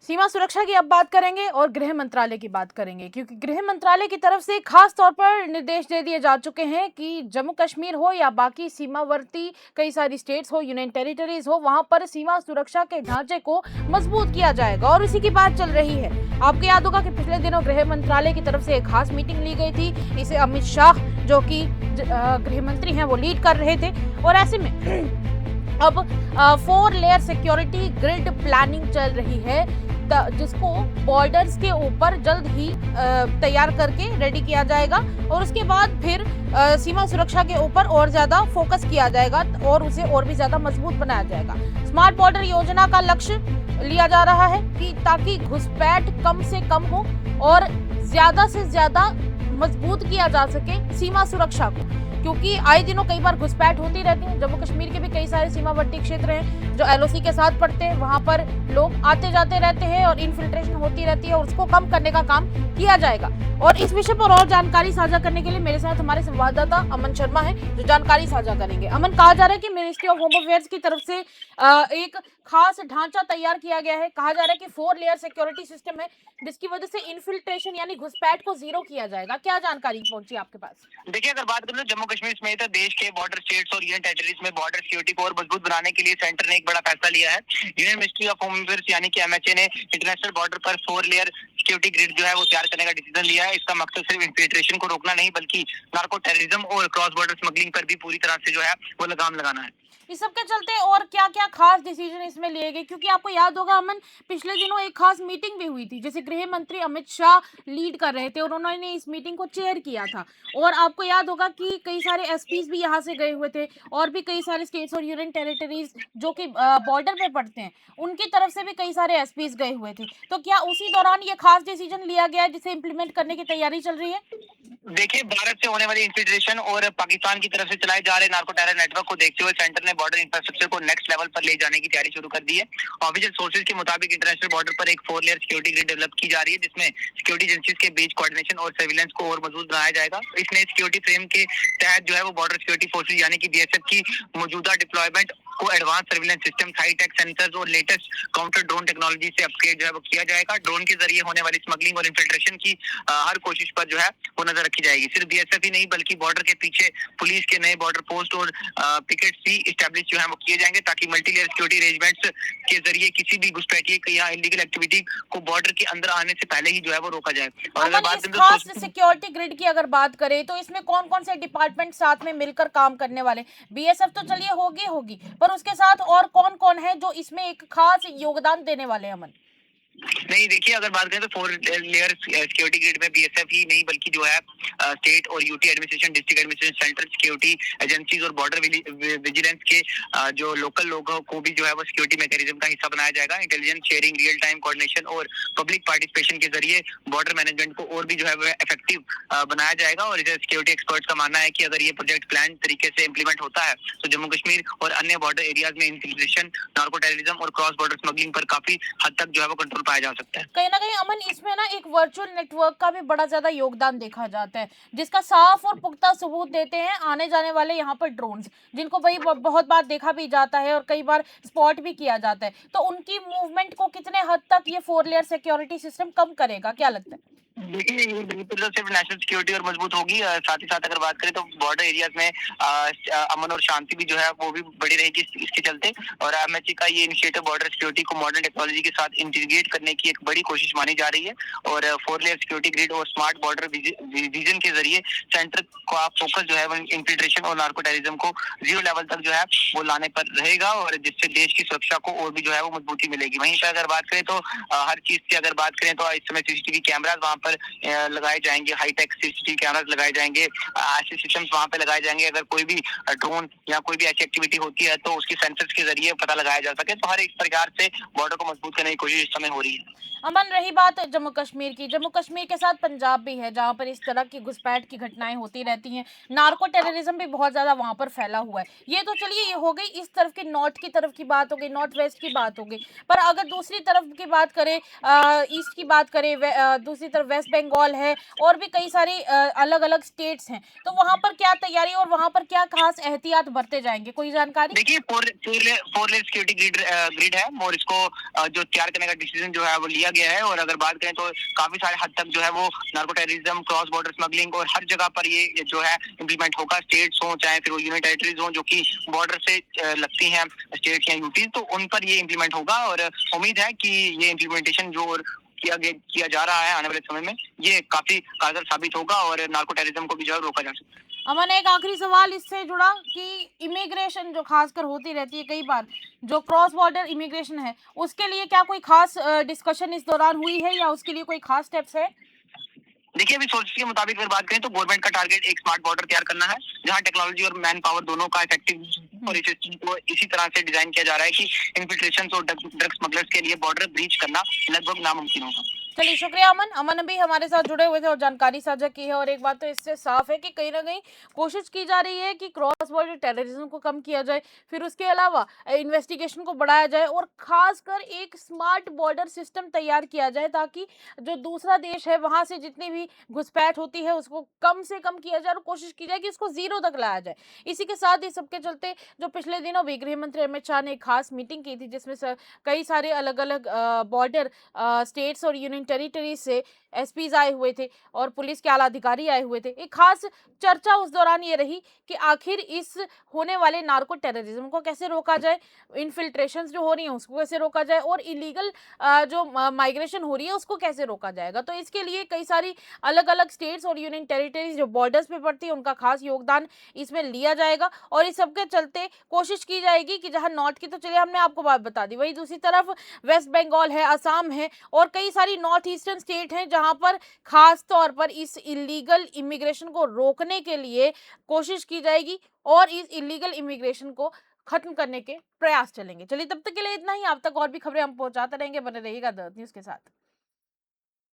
सीमा सुरक्षा की अब बात करेंगे और गृह मंत्रालय की बात करेंगे, क्योंकि गृह मंत्रालय की तरफ से खास तौर पर निर्देश दे दिए जा चुके हैं कि जम्मू कश्मीर हो या बाकी सीमावर्ती कई सारी स्टेट्स हो, यूनियन टेरिटरीज हो, वहां पर सीमा सुरक्षा के ढांचे को मजबूत किया जाएगा। और इसी की बात चल रही है। आपको याद होगा कि पिछले दिनों गृह मंत्रालय की तरफ से एक खास मीटिंग ली गई थी। इसे अमित शाह, जो कि गृह मंत्री हैं, वो लीड कर रहे थे। और ऐसे में अब 4 लेयर सिक्योरिटी ग्रिड प्लानिंग चल रही है, जिसको बॉर्डर्स के ऊपर जल्द ही तैयार करके रेडी किया जाएगा। और उसके बाद फिर सीमा सुरक्षा के ऊपर और ज्यादा फोकस किया जाएगा और उसे और भी ज्यादा मजबूत बनाया जाएगा। स्मार्ट बॉर्डर योजना का लक्ष्य लिया जा रहा है कि ताकि घुसपैठ कम से कम हो और ज्यादा से ज्यादा मजबूत किया जा सके सीमा सुरक्षा को, क्योंकि आए दिनों कई बार घुसपैठ होती रहती है। जम्मू कश्मीर के भी कई सारे सीमावर्ती क्षेत्र हैं जो एलओसी के साथ पड़ते हैं, वहां पर लोग आते जाते रहते हैं और इन्फिल्ट्रेशन होती रहती है, और उसको कम करने का काम किया जाएगा। और इस विषय पर और जानकारी साझा करने के लिए मेरे साथ हमारे संवाददाता अमन शर्मा है, जो जानकारी साझा करेंगे। अमन, कहा जा रहा है कि मिनिस्ट्री ऑफ होम अफेयर्स की तरफ से एक खास ढांचा तैयार किया गया है। कहा जा रहा है कि 4 लेयर सिक्योरिटी सिस्टम है, जिसकी वजह से इन्फिल्ट्रेशन यानी घुसपैठ को जीरो किया जाएगा। क्या जानकारी पहुंची आपके पास? देखिए, अगर बात करें तो जम्मू कश्मीर समेत देश के बॉर्डर स्टेट्स और यूनियन टेरिटरीज में बॉर्डर सिक्योरिटी को और मजबूत बनाने के लिए सेंटर ने एक बड़ा फैसला लिया है। Union ministry of home affairs यानी कि एमएचए ने इंटरनेशनल बॉर्डर पर 4 लेयर सिक्योरिटी ग्रिड जो है वो तैयार करने का डिसीजन लिया है। इसका मकसद सिर्फ इन्फिल्ट्रेशन को रोकना नहीं, बल्कि नार्को टेररिज्म और क्रॉस बॉर्डर स्मगलिंग पर भी पूरी तरह से जो है वो लगाम लगाना है। इस सब के चलते और क्या क्या खास डिसीजन इसमें लिए गए? क्योंकि आपको याद होगा अमन, पिछले दिनों एक खास मीटिंग भी हुई थी, जैसे गृह मंत्री अमित शाह लीड कर रहे थे और उन्होंने इस मीटिंग को चेयर किया था। और आपको याद होगा कि कई सारे एसपीज भी यहाँ से गए हुए थे, और भी कई सारे स्टेट्स और यूनियन टेरिटरीज जो कि बॉर्डर पे पड़ते हैं, उनकी तरफ से भी कई सारे एसपीज गए हुए थे। तो क्या उसी दौरान ये खास डिसीजन लिया गया है जिसे इम्प्लीमेंट करने की तैयारी चल रही है? देखिए, भारत से होने वाली इन्फिल्ट्रेशन और पाकिस्तान की तरफ से चलाए जा रहे नार्को टेरर नेटवर्क को देखते हुए सेंटर ने बॉर्डर इंफ्रास्ट्रक्चर को नेक्स्ट लेवल पर ले जाने की तैयारी शुरू कर दी है। ऑफिशियल सोर्सेज के मुताबिक इंटरनेशनल बॉर्डर पर एक 4 लेयर सिक्योरिटी ग्रिड डेवलप की जा रही है, जिसमें सिक्योरिटी एजेंसीज के बीच कोऑर्डिनेशन और सर्विलेंस को और मजबूत बनाया जाएगा। इस नए सिक्योरिटी फ्रेम के तहत जो है वो बॉर्डर सिक्योरिटी फोर्सेज यानी कि बीएसएफ की मौजूदा डिप्लॉयमेंट को advance surveillance system, hitech sensors और लेटेस्ट काउंटर ड्रोन टेक्नोलॉजी से अपग्रेड जो है वो किया जाएगा। ड्रोन के जरिए होने वाली स्मगलिंग और इन्फिल्ट्रेशन की हर कोशिश पर जो है वो नजर रखी जाएगी। सिर्फ बीएसएफ ही नहीं, बल्कि बॉर्डर के पीछे पुलिस के नए बॉर्डर पोस्ट और पिकेट्स भी स्टैब्लिश जो है वो किए जाएंगे, ताकि मल्टी लेयर सिक्योरिटी अरेंजमेंट्स के जरिए किसी भी घुसपैठिए या इलीगल एक्टिविटी को बॉर्डर के अंदर आने से पहले ही जो है वो रोका जाए। और अगर बात करें खास सिक्योरिटी ग्रिड की अगर बात करें तो इसमें कौन कौन से डिपार्टमेंट साथ में मिलकर काम करने वाले? बीएसएफ तो चलिए होगी होगी, पर उसके साथ और कौन कौन है जो इसमें एक खास योगदान देने वाले हैं अमन? नहीं, देखिए, अगर बात करें तो 4 लेयर सिक्योरिटी ग्रिड में बीएसएफ ही नहीं, बल्कि जो है स्टेट और UT administration, district administration, central security agencies और बॉर्डर विजिलेंस के जो लोकल लोगों को भी जो है वो सिक्योरिटी मैकेनिज्म का हिस्सा बनाया जाएगा। Intelligence sharing, real time coordination और पब्लिक पार्टिसिपेशन के जरिए बॉर्डर मैनेजमेंट को और भी जो है वो इफेक्टिव बनाया जाएगा। और सिक्योरिटी एक्सपर्ट्स का मानना है कि अगर ये प्रोजेक्ट प्लान तरीके से इम्प्लीमेंट होता है तो जम्मू कश्मीर और अन्य बॉर्डर एरियाज में इन्फिल्ट्रेशन, नार्को टेररिज्म और क्रॉस बॉर्डर स्मगलिंग पर काफी हद तक जो है वो कंट्रोल पाया जा सकता है। कहीं ना कहीं अमन, इसमें ना एक वर्चुअल नेटवर्क का भी बड़ा ज्यादा योगदान देखा जाता है, जिसका साफ और पुख्ता सबूत देते हैं आने जाने वाले यहाँ पर ड्रोन्स, जिनको भाई बहुत बार देखा भी जाता है और कई बार स्पॉट भी किया जाता है। तो उनकी मूवमेंट को कितने हद तक ये 4 लेयर सिक्योरिटी सिस्टम कम करेगा, क्या लगता है? देखिए, ये बिल्कुल तो सिर्फ नेशनल सिक्योरिटी और मजबूत होगी, साथ ही साथ अगर बात करें तो बॉर्डर एरियाज में अमन और शांति भी जो है वो भी बड़ी रहेगी इसके चलते। और एमएचए का ये इनिशिएटिव बॉर्डर सिक्योरिटी को मॉडर्न टेक्नोलॉजी के साथ इंटीग्रेट करने की एक बड़ी कोशिश मानी जा रही है। और 4 लेयर सिक्योरिटी ग्रिड और स्मार्ट बॉर्डर विजन के जरिए सेंटर का फोकस जो है वो इन्फिल्ट्रेशन और नार्को टेररिज्म को 0 लेवल तक जो है वो लाने पर रहेगा, और जिससे देश की सुरक्षा को और भी जो है वो मजबूती मिलेगी। वहीं पर अगर बात करें तो हर चीज की अगर बात करें तो इस समय सीसीटीवी कैमराज वहाँ पर लगाए जाएंगे, हाईटेक सीसीटीवी कैमराज लगाए जाएंगे, ऐसे सिस्टम्स वहाँ पे लगाए जाएंगे। अगर कोई भी ड्रोन या कोई भी ऐसी एक्टिविटी होती है तो उसकी सेंसर्स के जरिए पता लगाया जा सके। तो हर एक प्रकार से बॉर्डर को मजबूत करने की कोशिश इस समय हो रही है। अमन, रही बात जम्मू कश्मीर की, जम्मू कश्मीर के साथ पंजाब भी है, जहां पर इस तरह की घुसपैठ की घटनाएं होती रहती हैं। नार्को टेररिज्म भी बहुत ज्यादा वहां पर फैला हुआ है। ये तो चलिए ये हो गई इस तरफ की, नॉर्थ की तरफ की बात हो गई, नॉर्थ वेस्ट की बात हो गई। पर अगर दूसरी तरफ की बात करें, ईस्ट की बात करें, दूसरी तरफ वेस्ट बंगाल है और भी कई सारे अलग-अलग स्टेट्स हैं। तो वहाँ पर क्या तैयारी और वहाँ पर क्या खास एहतियात बरते जाएँगे? कोई जानकारी? देखिए, फोर लेयर सिक्योरिटी ग्रिड है और इसको जो तैयार करने का डिसीजन जो है वो लिया गया है। और अगर बात करें तो काफी सारे हद तक जो है वो narco terrorism, cross border smuggling और हर जगह पर ये जो है इम्प्लीमेंट होगा। स्टेट्स हो चाहे फिर वो यूनियन टेरिटरीज हो जो कि बॉर्डर से लगती हैं, स्टेट्स या यूटी, तो उन पर ये इम्प्लीमेंट होगा। और उम्मीद है कि ये इम्प्लीमेंटेशन जो किया जा रहा है आने वाले समय में, ये काफी कारगर साबित होगा और नार्को टेररिज्म को भी जो है रोका जा सकता है। अमन, एक आखिरी सवाल इससे जुड़ा कि इमिग्रेशन जो खासकर होती रहती है कई बार, जो क्रॉस बॉर्डर इमिग्रेशन है, उसके लिए क्या कोई खास डिस्कशन इस दौरान हुई है या उसके लिए कोई खास स्टेप्स है? देखिए, अभी सोर्सेज के मुताबिक अगर बात करें तो गवर्नमेंट का टारगेट एक स्मार्ट बॉर्डर तैयार करना है, जहां टेक्नोलॉजी और मैन पावर दोनों का इफेक्टिव और इस चीज को इसी तरह से डिजाइन किया जा रहा है कि इन्फिल्ट्रेशन और ड्रग स्मगलर्स के लिए बॉर्डर ब्रीच करना लगभग नामुमकिन होगा। चलिए, शुक्रिया अमन। अमन भी हमारे साथ जुड़े हुए थे और जानकारी साझा की है। और एक बात तो इससे साफ है कि कहीं ना कहीं कोशिश की जा रही है कि क्रॉस बॉर्डर टेररिज्म को कम किया जाए, फिर उसके अलावा इन्वेस्टिगेशन को बढ़ाया जाए और खासकर एक स्मार्ट बॉर्डर सिस्टम तैयार किया जाए ताकि जो दूसरा देश है वहां से जितनी भी घुसपैठ होती है उसको कम से कम किया जाए और कोशिश की जाए कि उसको जीरो तक लाया जाए। इसी के साथ ही सबके चलते जो पिछले दिनों भी गृह मंत्री अमित शाह ने एक खास मीटिंग की थी जिसमें कई सारे अलग अलग बॉर्डर स्टेट्स और यूनियन टेरिटरीज से एसपीज आए हुए थे और पुलिस के आला अधिकारी आए हुए थे। एक खास चर्चा उस दौरान ये रही कि आखिर इस होने वाले नार्को टेररिज्म को कैसे रोका जाए, इन्फिल्ट्रेशंस जो हो रही हैं उसको कैसे रोका जाए और इलीगल जो माइग्रेशन हो रही है उसको कैसे रोका जाएगा। तो इसके लिए कई सारी अलग अलग स्टेट्स और यूनियन टेरिटरीज जो बॉर्डर्स पे पड़ती है उनका खास योगदान इसमें लिया जाएगा और इस सबके चलते कोशिश की जाएगी कि जहां नॉर्थ की तो चलिए हमने आपको बात बता दी, वही दूसरी तरफ वेस्ट बंगाल है, असम है और कई सारी नॉर्थ ईस्टर्न स्टेट हैं जहां पर खास तौर पर इस इलीगल इमिग्रेशन को रोकने के लिए कोशिश की जाएगी और इस इलीगल इमिग्रेशन को खत्म करने के प्रयास चलेंगे। चलिए, तब तक के लिए इतना ही। आप तक और भी खबरें हम पहुंचाते रहेंगे। बने रहिएगा द न्यूज़ के साथ।